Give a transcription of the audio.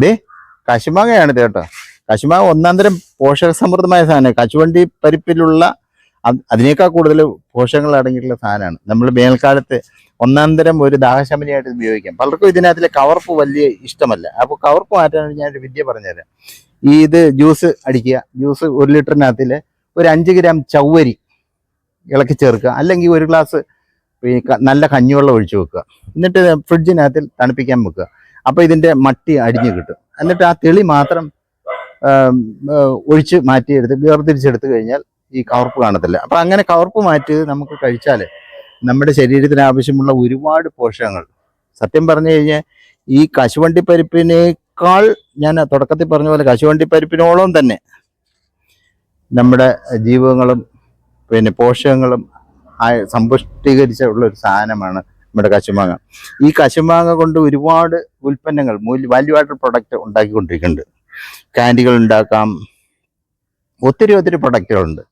ദേ കശുമാങ്ങയാണ് ഇത് കേട്ടോ. കശുമാങ്ങ ഒന്നാന്തരം പോഷക സമൃദ്ധമായ സാധനമാണ്. കശുവണ്ടി പരിപ്പിലുള്ള അതിനേക്കാൾ കൂടുതൽ പോഷകങ്ങൾ അടങ്ങിയിട്ടുള്ള സാധനമാണ്. നമ്മൾ വേനൽക്കാലത്ത് ഒന്നാന്തരം ഒരു ദാഹശമനിയായിട്ട് ഉപയോഗിക്കാം. പലർക്കും ഇതിനകത്തിലെ കവർപ്പ് വലിയ ഇഷ്ടമല്ല. അപ്പോൾ കവർപ്പ് മാറ്റാൻ ഞാനൊരു വിദ്യ പറഞ്ഞുതരാം. ഇത് ജ്യൂസ് അടിക്കുക. ജ്യൂസ് 1 ലിറ്ററിനകത്തിൽ ഒരു 5 ഗ്രാം ചവ്വരി ഇളക്കി ചേർക്കുക. അല്ലെങ്കിൽ ഒരു ഗ്ലാസ് നല്ല കഞ്ഞിവെള്ളം ഒഴിച്ചു വെക്കുക. എന്നിട്ട് ഫ്രിഡ്ജിനകത്തിൽ തണുപ്പിക്കാൻ വെക്കുക. അപ്പോൾ ഇതിൻ്റെ മട്ടി അടിഞ്ഞു കിട്ടും. എന്നിട്ട് ആ തെളി മാത്രം ഒഴിച്ച് മാറ്റിയെടുത്ത് വേർതിരിച്ചെടുത്ത് കഴിഞ്ഞാൽ ഈ കവർപ്പ് കാണത്തില്ല. അപ്പം അങ്ങനെ കവർപ്പ് മാറ്റി നമുക്ക് കഴിച്ചാൽ നമ്മുടെ ശരീരത്തിന് ആവശ്യമുള്ള ഒരുപാട് പോഷകങ്ങൾ, സത്യം പറഞ്ഞു കഴിഞ്ഞാൽ ഈ കശുവണ്ടി പരിപ്പിനേക്കാൾ, ഞാൻ തുടക്കത്തിൽ പറഞ്ഞ പോലെ കശുവണ്ടി പരിപ്പിനോളം തന്നെ നമ്മുടെ ജീവകങ്ങളും പോഷകങ്ങളും സമ്പുഷ്ടീകരിച്ച ഉള്ള ഒരു സാധനമാണ് നമ്മുടെ കശുമാങ്ങ. ഈ കശുമാങ്ങ കൊണ്ട് ഒരുപാട് ഉൽപ്പന്നങ്ങൾ, വാല്യൂ ആഡഡ് പ്രൊഡക്റ്റ് ഉണ്ടാക്കിക്കൊണ്ടിരിക്കുന്നുണ്ട്. ക്യാൻഡികൾ ഉണ്ടാക്കാം, ഒത്തിരി പ്രൊഡക്റ്റുകളുണ്ട്.